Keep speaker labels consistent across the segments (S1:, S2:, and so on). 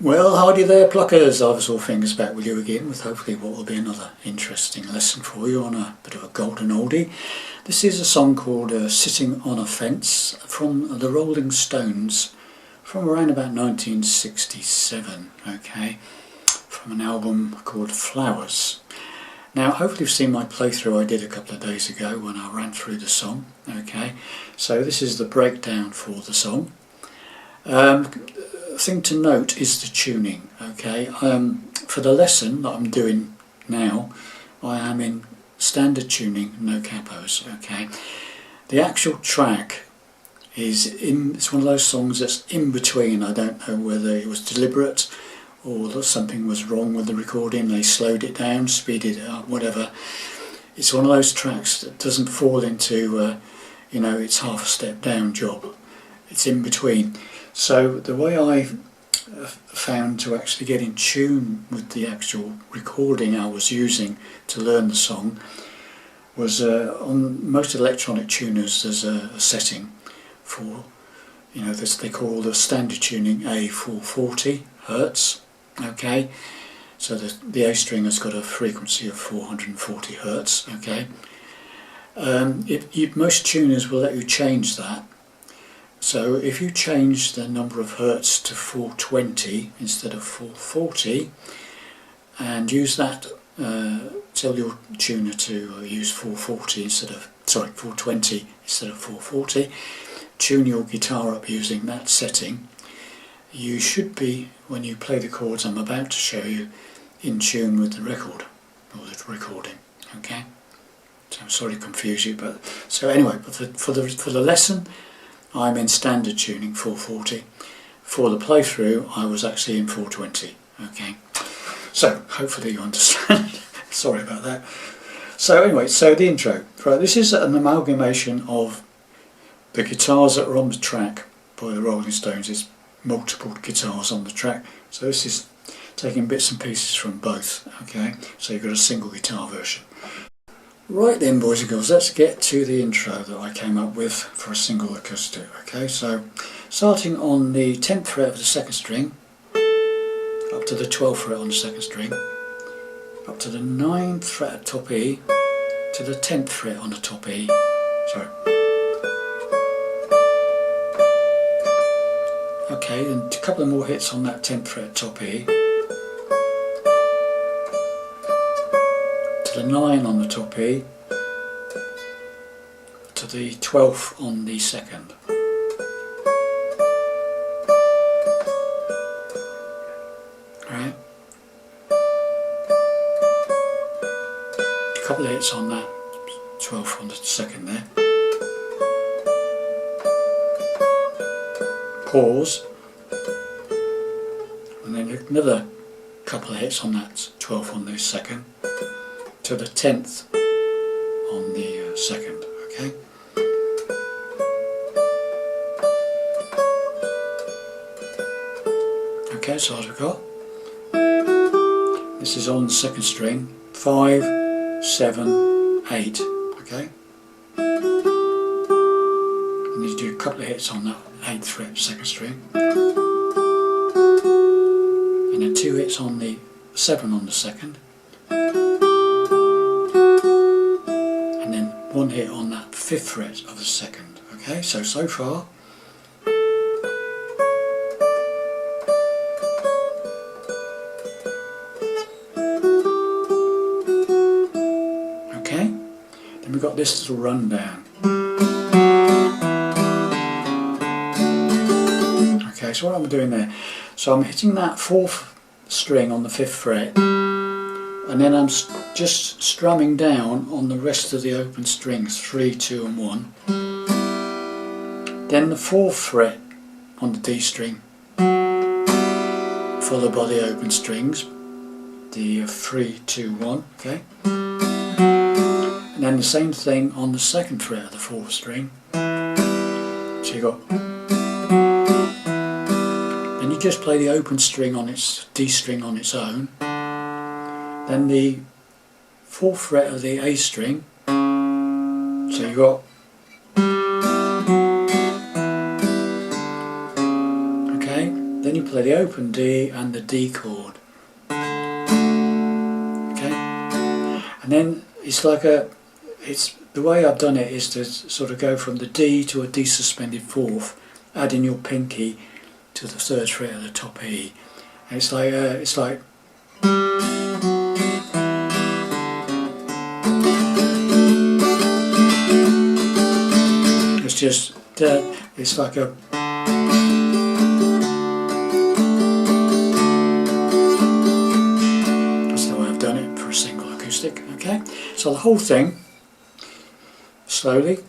S1: Well, howdy there pluckers, Ivysaur Fingers back with you again with hopefully what will be another interesting lesson for you on a bit of a golden oldie. This is a song called Sitting on a Fence from the Rolling Stones from around about 1967, okay, from an album called Flowers. Now hopefully you've seen my playthrough I did a couple of days ago when I ran through the song, okay, so this is the breakdown for the song. Thing to note is the tuning, okay. For the lesson that I'm doing now, I am in standard tuning, no capos, okay. The actual track it's one of those songs that's in between. I don't know whether it was deliberate or something was wrong with the recording, they slowed it down, speeded it up, whatever. It's one of those tracks that doesn't fall into you know, it's half a step down job. It's in between. So the way I found to actually get in tune with the actual recording I was using to learn the song was on most electronic tuners there's a setting for, you know, this they call the standard tuning A440 Hertz, okay, so the A string has got a frequency of 440 Hertz, okay. Most tuners will let you change that. So if you change the number of hertz to 420 instead of 440 and use that, tell your tuner to use 420 instead of 440, tune your guitar up using that setting, you should be, when you play the chords I'm about to show you, in tune with the record or the recording, okay. So I'm sorry to confuse you, but so anyway, but for the lesson I'm in standard tuning 440. For the playthrough I was actually in 420, okay. So hopefully you understand. Sorry about that. So anyway, so the intro. Right, this is an amalgamation of the guitars that are on the track by the Rolling Stones. It's multiple guitars on the track. So this is taking bits and pieces from both, okay. So you've got a single guitar version. Right then boys and girls, let's get to the intro that I came up with for a single acoustic, okay. So starting on the 10th fret of the second string, up to the 12th fret on the second string, up to the 9th fret at top E, to the 10th fret on the top E, sorry. Okay, then a couple of more hits on that 10th fret at top E, to the 9 on the top E, to the 12th on the second. Right. A couple of hits on that 12th on the second there. Pause. And then another couple of hits on that 12th on the second. To the 10th on the second, okay. Okay, so as we've got, this is on the second string, 5, 7, 8, okay. And you do a couple of hits on that 8th fret second string, and then 2 hits on the 7 on the second, and then 1 hit on that 5th fret of the second, okay. So far we've got this little rundown. Okay, so what I'm doing there, so I'm hitting that 4th string on the 5th fret, and then I'm just strumming down on the rest of the open strings, 3, 2 and 1. Then the 4th fret on the D string, followed by the open strings, the 3, 2, 1, okay. And then the same thing on the 2nd fret of the 4th string. So you got, then you just play the open string on its D string on its own. Then the 4th fret of the A string. So you got, okay. Then you play the open D and the D chord. Okay, and then it's like the way I've done it is to sort of go from the D to a D suspended fourth, adding your pinky to the third fret of the top E. And it's like it's just it's like a that's the way I've done it for a single acoustic. Okay, so the whole thing slowly.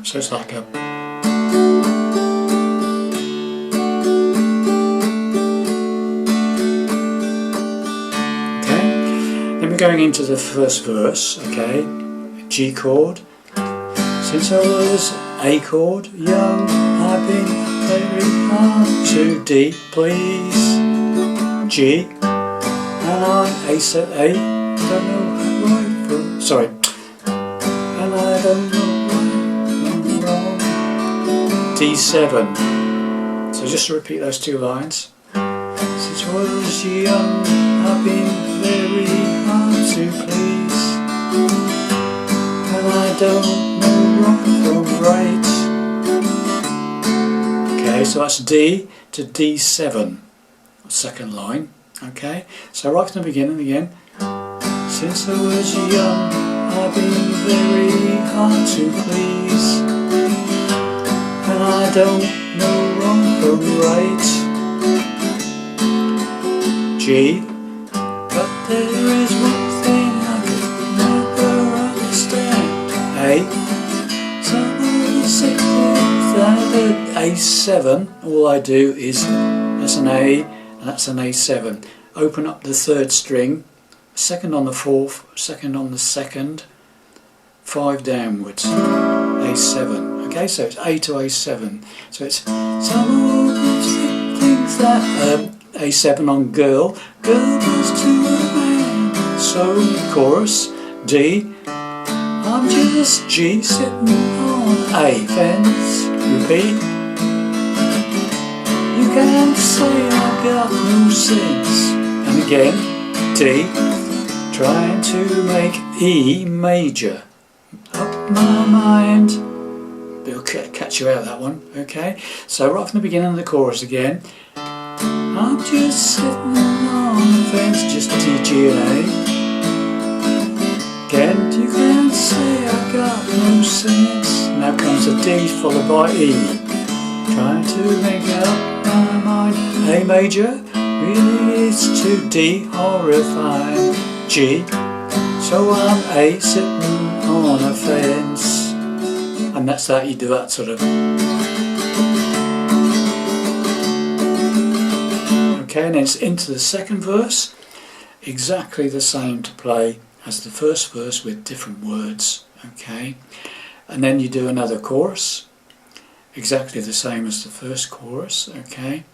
S1: So it's like a okay. Then we're going into the first verse. Okay, G chord. Since I was a chord young, I've been very hard to D, please. G, and I'm A set A. Don't know right from sorry, and I don't know. D7. So just to repeat those two lines. Since I was young, I've been very hard to please, and I don't know wrong from right. Okay, so that's D to D7, second line. Okay, so right from the beginning again. Since I was young, I've been very hard to please, and I don't know wrong from right. G, but there is one thing I could never understand. A, some of the sickness that A7, all I do is, that's an A and that's an A7. Open up the third string, second on the fourth, second on the second, 5 downwards, A7. Okay, so it's A to A7. So it's some of the things that A7 on girl does to a man. So chorus D, I'm just G sitting on A fence. Repeat. You can't say I got no sense. And again D, trying to make E major. Up my mind. It'll catch you out that one, okay? So right from the beginning of the chorus again. I'm just sitting on the fence, just T, G and A. Again, you can't say I got no sense. Now comes a D followed by E. Trying to make up my mind. A major, really it's too D, horrifying. G, so I'm A sitting on a fence. And that's that, you do that sort of. Okay, and then it's into the second verse. Exactly the same to play as the first verse with different words. Okay, and then you do another chorus. Exactly the same as the first chorus. Okay,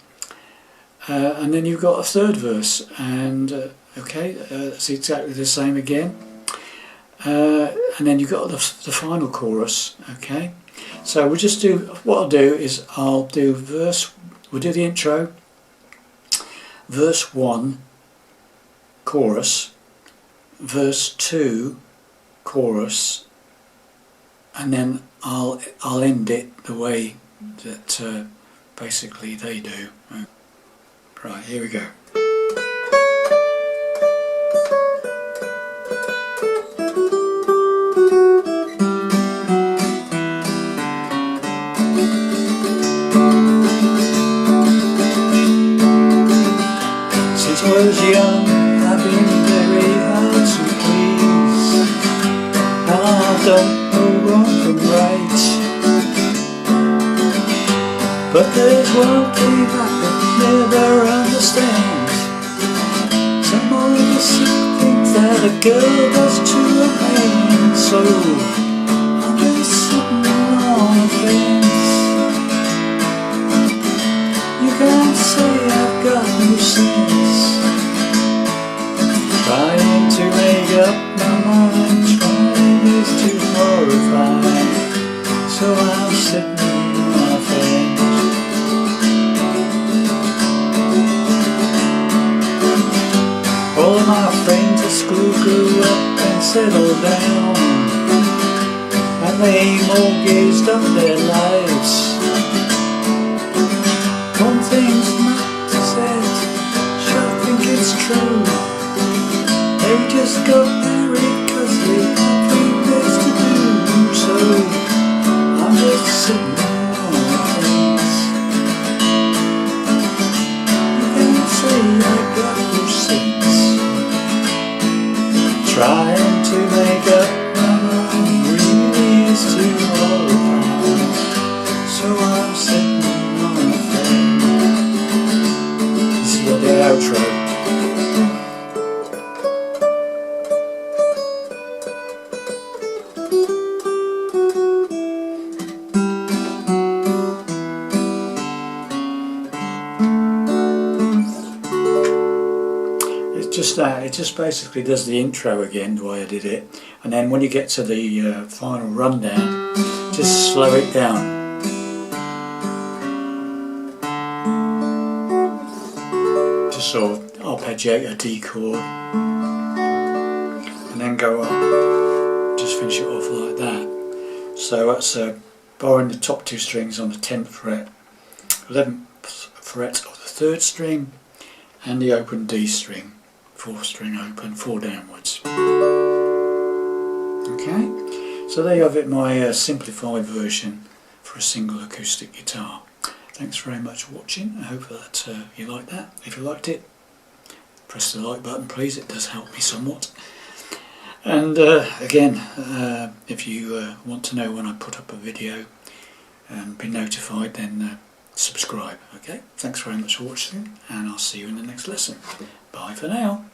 S1: and then you've got a third verse, and it's exactly the same again. And then you've got the final chorus. Okay, so we'll just do, what I'll do is we'll do the intro, verse 1 chorus, verse 2 chorus, and then I'll end it the way that basically they do. Right, here we go. Since I was young, I've been very hard to please, and I don't know wrong from right. But there's one thing I could never understand. Some of the sick things that a girl does to a man. So I'm just sitting on a fence. You can't school, grew up and settled down, and they mortgaged up their lives. One thing's not said, sure think it's true. They just got married 'cause they had things to do. So I'm just sitting on the fence. You can't say I got no sense, trying to make up my mind really is too horrifying. So I'm sitting on the fence. This is the outro. Just that, it just basically does the intro again the way I did it, and then when you get to the final rundown, just slow it down. Just sort of arpeggiate a D chord and then go up, just finish it off like that. So that's borrowing the top two strings on the 10th fret, 11th fret of the 3rd string, and the open D string. 4th string open, 4 downwards. Okay, so there you have it, my simplified version for a single acoustic guitar. Thanks very much for watching. I hope that you liked that. If you liked it, press the like button please, it does help me somewhat. And again, if you want to know when I put up a video and be notified, then subscribe. Okay, thanks very much for watching, and I'll see you in the next lesson. Bye for now.